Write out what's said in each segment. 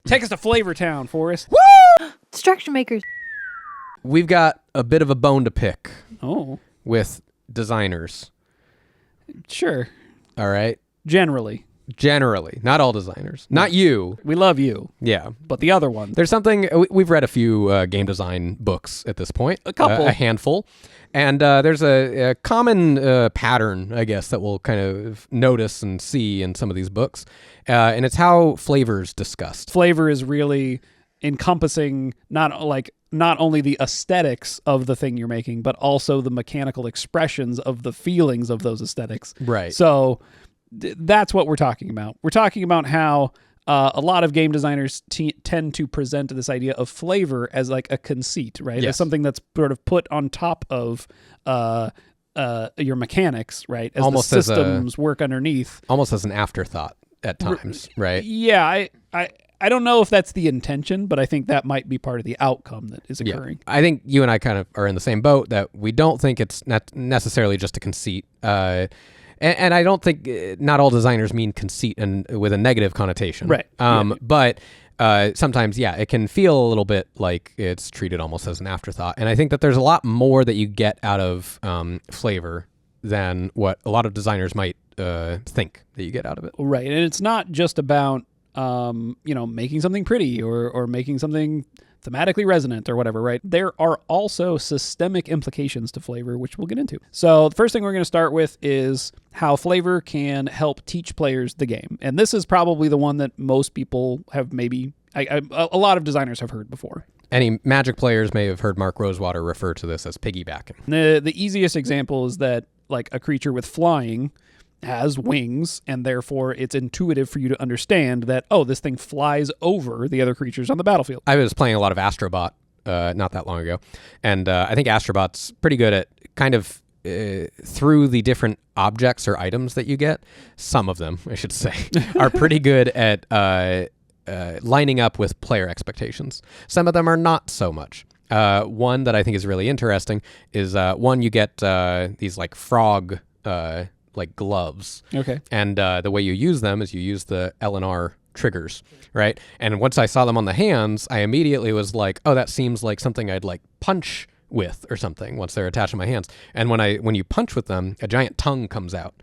Take us to Flavor Town, Forrest. Woo! Distraction makers. We've got a bit of a bone to pick with designers. Sure. All right? Generally. Not all designers. Not you. We love you. Yeah. But the other one. There's something, we've read a few game design books at this point. A couple. A handful. And there's a common pattern, I guess, that we'll kind of notice and see in some of these books. And it's how flavor's discussed. Flavor is really encompassing not only the aesthetics of the thing you're making, but also the mechanical expressions of the feelings of those aesthetics. Right. So that's what we're talking about. We're talking about how a lot of game designers tend to present this idea of flavor as like a conceit, right? Yes. As something that's sort of put on top of your mechanics, right? As almost the systems work underneath. Almost as an afterthought at times, right? Yeah, I don't know if that's the intention, but I think that might be part of the outcome that is occurring. Yeah. I think you and I kind of are in the same boat that we don't think it's not necessarily just a conceit. And I don't think not all designers mean conceit and with a negative connotation. Right. But sometimes, it can feel a little bit like it's treated almost as an afterthought. And I think that there's a lot more that you get out of flavor than what a lot of designers might think that you get out of it. Right. And it's not just about, making something pretty or making something thematically resonant or whatever, right? There are also systemic implications to flavor, which we'll get into. So the first thing we're going to start with is how flavor can help teach players the game. And this is probably the one that most people have a lot of designers have heard before. Any Magic players may have heard Mark Rosewater refer to this as piggybacking. The easiest example is that like a creature with flying has wings, and therefore it's intuitive for you to understand that, this thing flies over the other creatures on the battlefield. I was playing a lot of Astrobot not that long ago, and I think Astrobot's pretty good at kind of through the different objects or items that you get, some of them, I should say, are pretty good at lining up with player expectations. Some of them are not so much. One that I think is really interesting is one you get these like frog like gloves. Okay. And the way you use them is you use the L&R triggers, right? And once I saw them on the hands, I immediately was like, that seems like something I'd like punch with or something once they're attached to my hands. And when you punch with them, a giant tongue comes out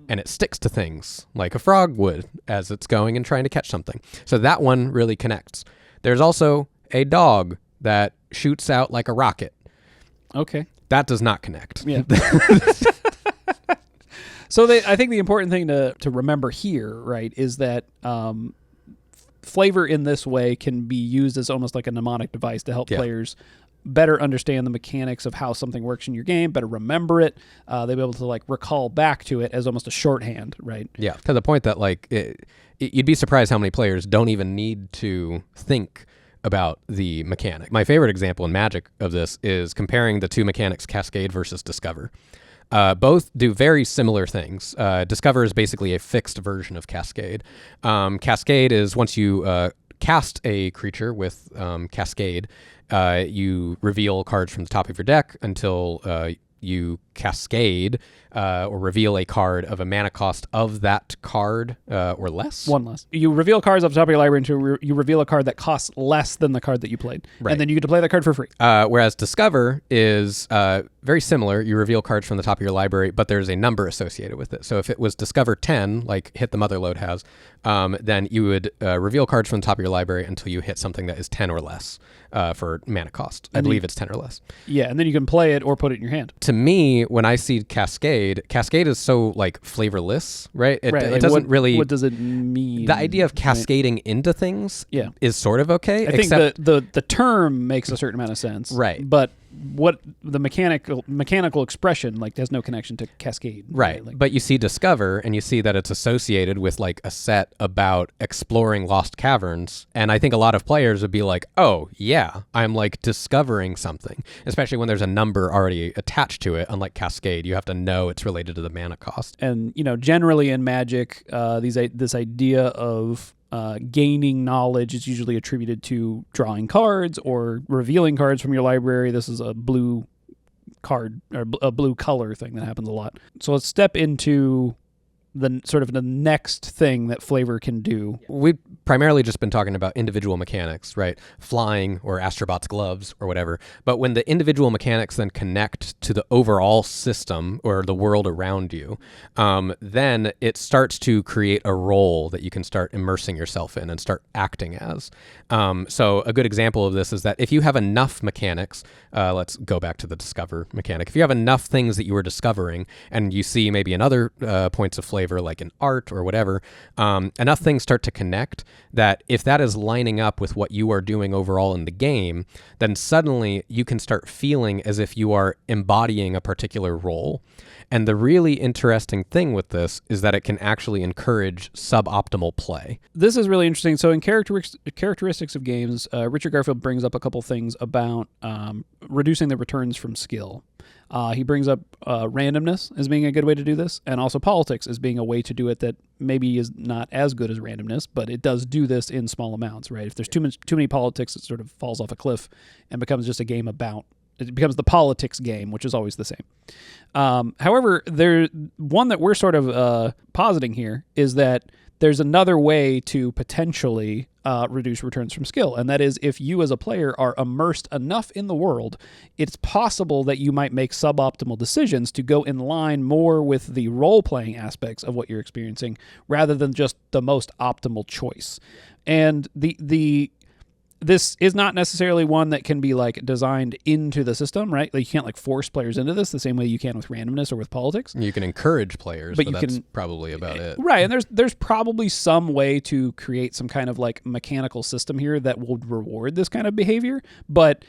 and it sticks to things like a frog would as it's going and trying to catch something. So that one really connects. There's also a dog that shoots out like a rocket. Okay. That does not connect. Yeah. So I think the important thing to remember here, right, is that flavor in this way can be used as almost like a mnemonic device to help players better understand the mechanics of how something works in your game, better remember it. They'll be able to like recall back to it as almost a shorthand, right? Yeah, to the point that like you'd be surprised how many players don't even need to think about the mechanic. My favorite example in Magic of this is comparing the two mechanics, Cascade versus Discover. Both do very similar things. Discover is basically a fixed version of Cascade. Cascade is once you cast a creature with Cascade, you reveal cards from the top of your deck until you cascade or reveal a card of a mana cost of that card or less. One less. You reveal cards off the top of your library until you reveal a card that costs less than the card that you played. Right. And then you get to play that card for free. Whereas Discover is very similar. You reveal cards from the top of your library, but there's a number associated with it. So if it was Discover 10, like Hit the Motherlode has, then you would reveal cards from the top of your library until you hit something that is 10 or less for mana cost. I believe it's 10 or less. Yeah, and then you can play it or put it in your hand. To me, when I see Cascade is so like flavorless, right? It like doesn't really. What does it mean? The idea of cascading into things is sort of okay. I think the term makes a certain amount of sense. Right. But what the mechanical expression like has no connection to Cascade. Right. Like, but you see Discover and you see that it's associated with like a set about exploring lost caverns. And I think a lot of players would be like, oh yeah, I'm like discovering something, especially when there's a number already attached to it. Unlike Cascade, you have to know it's related to the mana cost. And, generally in Magic, this idea of gaining knowledge is usually attributed to drawing cards or revealing cards from your library. This is a blue card or a blue color thing that happens a lot. So let's step into the sort of the next thing that flavor can do. We've primarily just been talking about individual mechanics, right? Flying or Astrobot's gloves or whatever. But when the individual mechanics then connect to the overall system or the world around you, then it starts to create a role that you can start immersing yourself in and start acting as. So a good example of this is that if you have enough mechanics, let's go back to the discover mechanic. If you have enough things that you are discovering and you see maybe in other points of flavor, like in art or whatever, enough things start to connect that if that is lining up with what you are doing overall in the game, then suddenly you can start feeling as if you are embodying a particular role. And the really interesting thing with this is that it can actually encourage suboptimal play. This is really interesting. So in characteristics of games, Richard Garfield brings up a couple things about reducing the returns from skill. He brings up randomness as being a good way to do this, and also politics as being a way to do it that maybe is not as good as randomness, but it does do this in small amounts, right? If there's too many politics, it sort of falls off a cliff and becomes just a game about. It becomes the politics game, which is always the same. However, one that we're sort of positing here is that there's another way to potentially reduce returns from skill, and that is if you as a player are immersed enough in the world, it's possible that you might make suboptimal decisions to go in line more with the role-playing aspects of what you're experiencing rather than just the most optimal choice. And this is not necessarily one that can be like designed into the system, right? Like you can't like force players into this the same way you can with randomness or with politics. You can encourage players, but that's probably about it. Right, and there's probably some way to create some kind of like mechanical system here that will reward this kind of behavior, but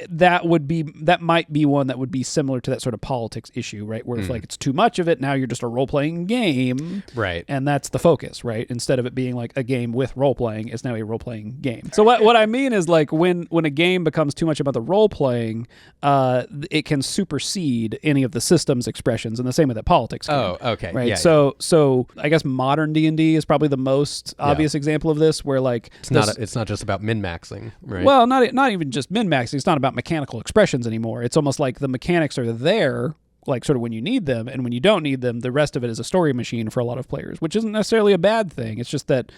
that might be one that would be similar to that sort of politics issue, right? Where if like it's too much of it, now you're just a role-playing game, right? And that's the focus, right? Instead of it being like a game with role-playing, it's now a role-playing game. So what I mean is like when a game becomes too much about the role-playing, it can supersede any of the system's expressions, in the same way that politics can. Oh, okay, right. Yeah, so I guess modern D&D is probably the most obvious example of this, where like it's not just about min-maxing, right? Well, not even just min-maxing. It's not about mechanical expressions anymore. It's almost like the mechanics are there, like sort of when you need them, and when you don't need them, the rest of it is a story machine for a lot of players, which isn't necessarily a bad thing. It's just that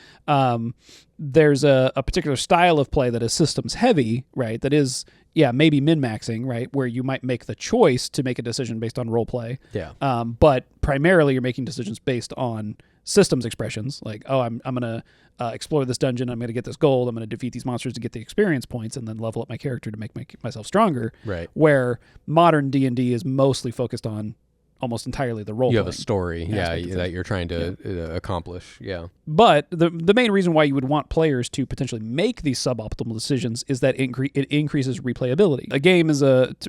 there's a particular style of play that is systems heavy, right? That is, maybe min-maxing, right? Where you might make the choice to make a decision based on role play. Yeah. But primarily you're making decisions based on systems expressions, like, oh, I'm going to explore this dungeon, I'm going to get this gold, I'm going to defeat these monsters to get the experience points, and then level up my character to make myself stronger. Right. Where modern D&D is mostly focused on almost entirely the role. You have a story, that you're trying to accomplish, But the main reason why you would want players to potentially make these suboptimal decisions is that it increases replayability. A game is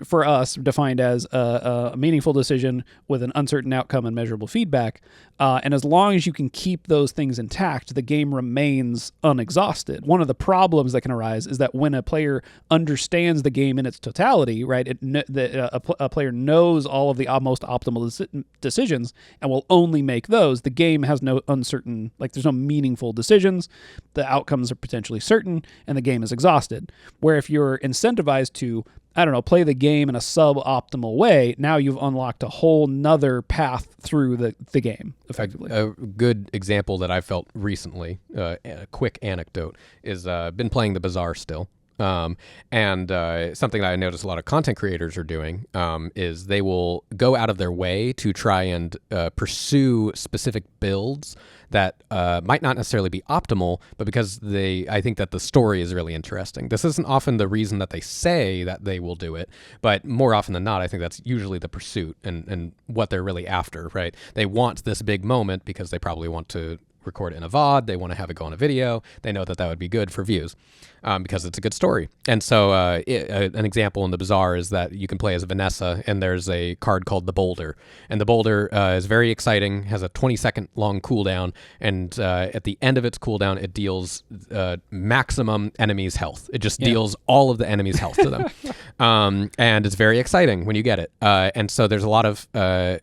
for us defined as a meaningful decision with an uncertain outcome and measurable feedback. And as long as you can keep those things intact, the game remains unexhausted. One of the problems that can arise is that when a player understands the game in its totality, right, a player knows all of the most optimal decisions and will only make those. The game has no uncertain, like there's no meaningful decisions. The outcomes are potentially certain, and the game is exhausted. Where if you're incentivized to, play the game in a suboptimal way, now you've unlocked a whole nother path through the game, effectively. A good example that I felt recently, a quick anecdote, is been playing the Bazaar still. And something that I notice a lot of content creators are doing is they will go out of their way to try and pursue specific builds that might not necessarily be optimal, but because I think that the story is really interesting. This isn't often the reason that they say that they will do it, but more often than not, I think that's usually the pursuit and what they're really after, right? They want this big moment because they probably want to record it in a VOD, they want to have it go on a video, they know that would be good for views because it's a good story. And so an example in the Bazaar is that you can play as Vanessa, and there's a card called the Boulder. And the Boulder is very exciting, has a 20-second long cooldown, and at the end of its cooldown, it deals maximum enemies' health. It just deals all of the enemies' health to them. And it's very exciting when you get it. And so there's a lot of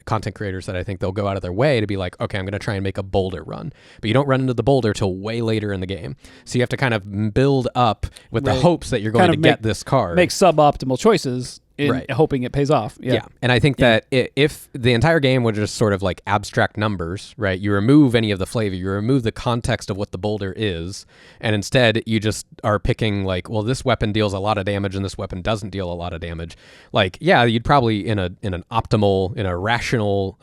content creators that I think they'll go out of their way to be like, okay, I'm going to try and make a Boulder run. But you don't run into the Boulder till way later in the game. So you have to kind of build up with the hopes that you're going to get this card. Make suboptimal choices Right. hoping it pays off. Yeah. And I think that if the entire game were just sort of like abstract numbers, right? You remove any of the flavor, you remove the context of what the boulder is, and instead you just are picking like, well, this weapon deals a lot of damage and this weapon doesn't deal a lot of damage. Like, yeah, you'd probably in an optimal, in a rational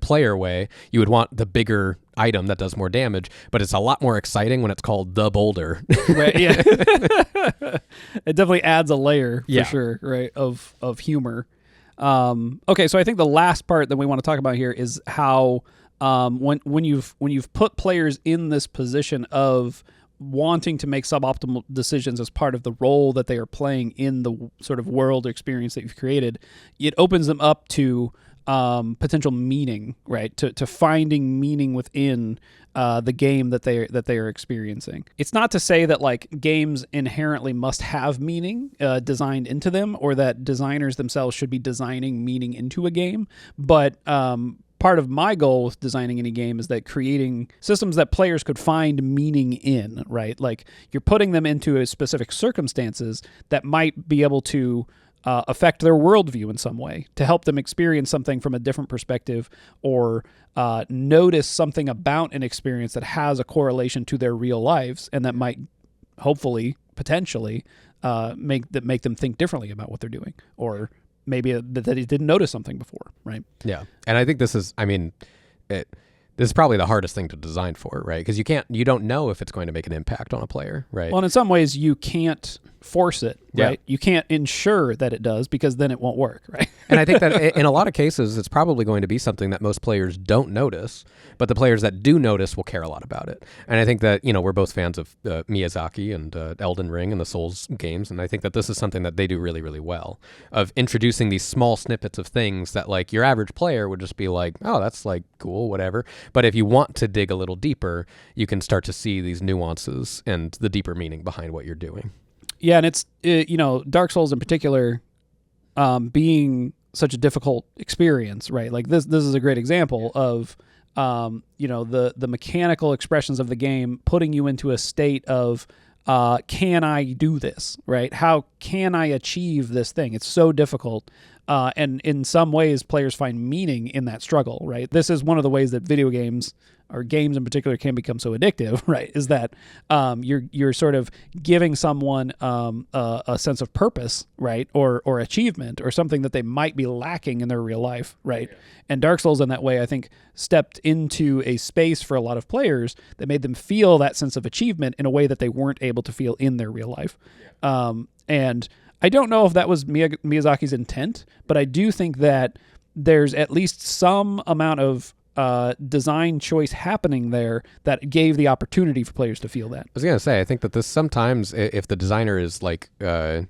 player way, you would want the bigger item that does more damage, but it's a lot more exciting when it's called the boulder. Right, yeah. It definitely adds a layer for Yeah. sure, right, of humor. Okay, so I think the last part that we want to talk about here is how when you've put players in this position of wanting to make suboptimal decisions as part of the role that they are playing in the sort of world experience that you've created, it opens them up to potential meaning, right? To finding meaning within the game that they are experiencing. It's not to say that like games inherently must have meaning designed into them, or that designers themselves should be designing meaning into a game. But part of my goal with designing any game is that creating systems that players could find meaning in, right? Like you're putting them into a specific circumstances that might be able to affect their worldview in some way, to help them experience something from a different perspective, or notice something about an experience that has a correlation to their real lives, and that might hopefully, potentially, make them think differently about what they're doing, or maybe that they didn't notice something before, right? Yeah. And I think this is, I mean, this is probably the hardest thing to design for, right? Because you don't know if it's going to make an impact on a player, right? Well, and in some ways you can't force it, right? Yeah. You can't ensure that it does, because then it won't work, right? And I think that in a lot of cases, it's probably going to be something that most players don't notice, but the players that do notice will care a lot about it. And I think that, we're both fans of Miyazaki and Elden Ring and the Souls games, and I think that this is something that they do really, really well, of introducing these small snippets of things that like your average player would just be like, oh, that's like cool, whatever. But if you want to dig a little deeper, you can start to see these nuances and the deeper meaning behind what you're doing. Yeah, and it's Dark Souls in particular, being such a difficult experience, right? Like this is a great example of the mechanical expressions of the game putting you into a state of can I do this, right? How can I achieve this thing? It's so difficult. And in some ways, players find meaning in that struggle, right? This is one of the ways that video games, or games in particular, can become so addictive, right? Is that you're sort of giving someone a sense of purpose, right, or achievement, or something that they might be lacking in their real life, right? Yeah. And Dark Souls, in that way, I think, stepped into a space for a lot of players that made them feel that sense of achievement in a way that they weren't able to feel in their real life. Yeah. And I don't know if that was Miyazaki's intent, but I do think that there's at least some amount of design choice happening there that gave the opportunity for players to feel that. I was going to say, I think that this sometimes, if the designer is like, I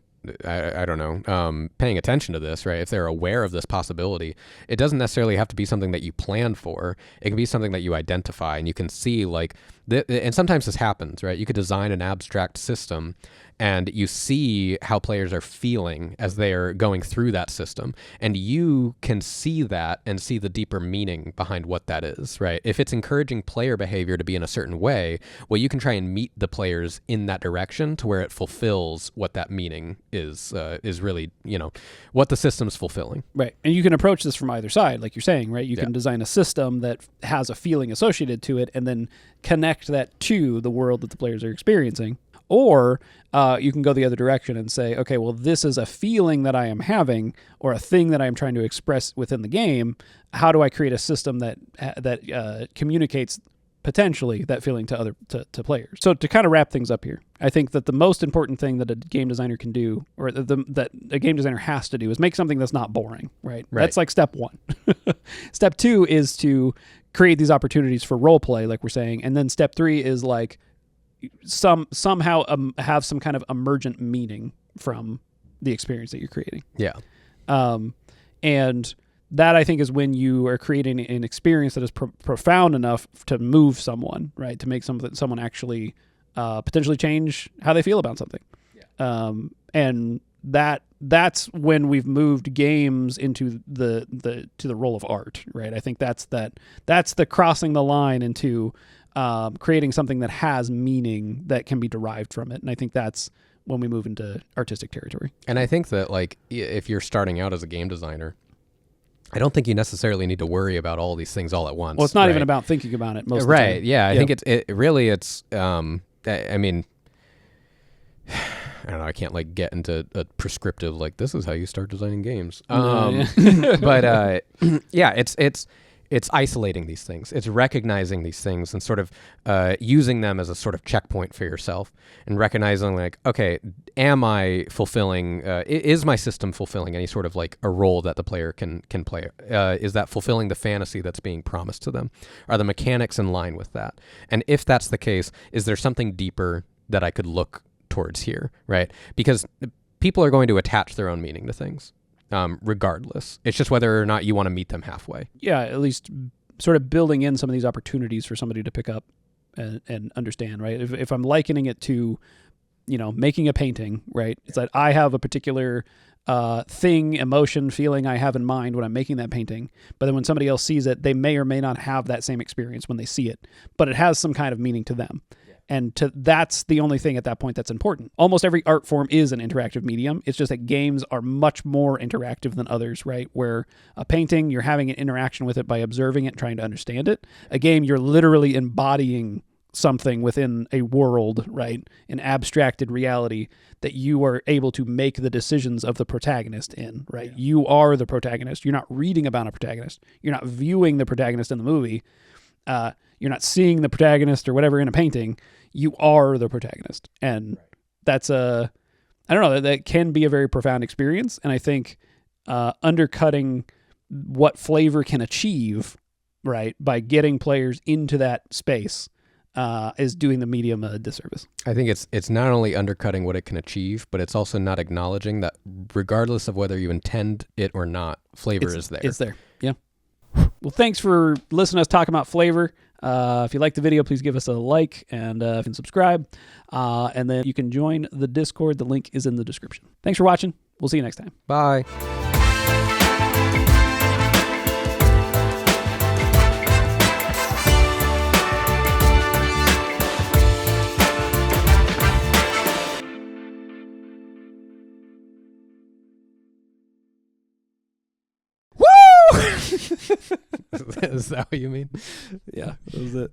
don't know, paying attention to this, right? If they're aware of this possibility, it doesn't necessarily have to be something that you plan for. It can be something that you identify, and you can see like, and sometimes this happens, right? You could design an abstract system and you see how players are feeling as they are going through that system, and you can see that and see the deeper meaning behind what that is, right? If it's encouraging player behavior to be in a certain way, well, you can try and meet the players in that direction to where it fulfills what that meaning is really, what the system's fulfilling. Right. And you can approach this from either side, like you're saying, right? You can design a system that has a feeling associated to it and then connect that to the world that the players are experiencing. Or you can go the other direction and say, okay, well, this is a feeling that I am having, or a thing that I am trying to express within the game. How do I create a system that communicates potentially that feeling to players? So to kind of wrap things up here, I think that the most important thing that a game designer can do, or that a game designer has to do, is make something that's not boring, right? That's like step one. Step two is to create these opportunities for role play, like we're saying. And then step three is like, somehow have some kind of emergent meaning from the experience that you're creating. Yeah. And that, I think, is when you are creating an experience that is profound enough to move someone, right? To make someone actually potentially change how they feel about something. Yeah. And that's when we've moved games into the role of art, right? I think that's the crossing the line into creating something that has meaning that can be derived from it. And I think that's when we move into artistic territory. And I think that, like, if you're starting out as a game designer, I don't think you necessarily need to worry about all these things all at once. Well, it's not even about thinking about it most of the time. Right. Yeah. I think it really, it's, I mean, I don't know. I can't like get into a prescriptive, like, this is how you start designing games. But yeah, it's isolating these things. It's recognizing these things and sort of using them as a sort of checkpoint for yourself, and recognizing, like, okay, am I fulfilling, is my system fulfilling any sort of like a role that the player can play? Is that fulfilling the fantasy that's being promised to them? Are the mechanics in line with that? And if that's the case, is there something deeper that I could look towards here, right? Because people are going to attach their own meaning to things. Regardless. It's just whether or not you want to meet them halfway. Yeah, at least sort of building in some of these opportunities for somebody to pick up and understand, right? If I'm likening it to, making a painting, right? It's like I have a particular thing, emotion, feeling I have in mind when I'm making that painting. But then when somebody else sees it, they may or may not have that same experience when they see it. But it has some kind of meaning to them. And that's the only thing at that point that's important. Almost every art form is an interactive medium. It's just that games are much more interactive than others, right? Where a painting, you're having an interaction with it by observing it and trying to understand it. A game, you're literally embodying something within a world, right? An abstracted reality that you are able to make the decisions of the protagonist in, right? Yeah. You are the protagonist. You're not reading about a protagonist. You're not viewing the protagonist in the movie. You're not seeing the protagonist or whatever in a painting. You are the protagonist. And that's I don't know, that can be a very profound experience. And I think undercutting what flavor can achieve, right, by getting players into that space is doing the medium a disservice. I think it's not only undercutting what it can achieve, but it's also not acknowledging that regardless of whether you intend it or not, flavor is there. It's there, yeah. Well, thanks for listening to us talk about flavor. If you like the video, please give us a like and subscribe. And then you can join the Discord. The link is in the description. Thanks for watching. We'll see you next time. Bye. Is that what you mean? Yeah, that was it.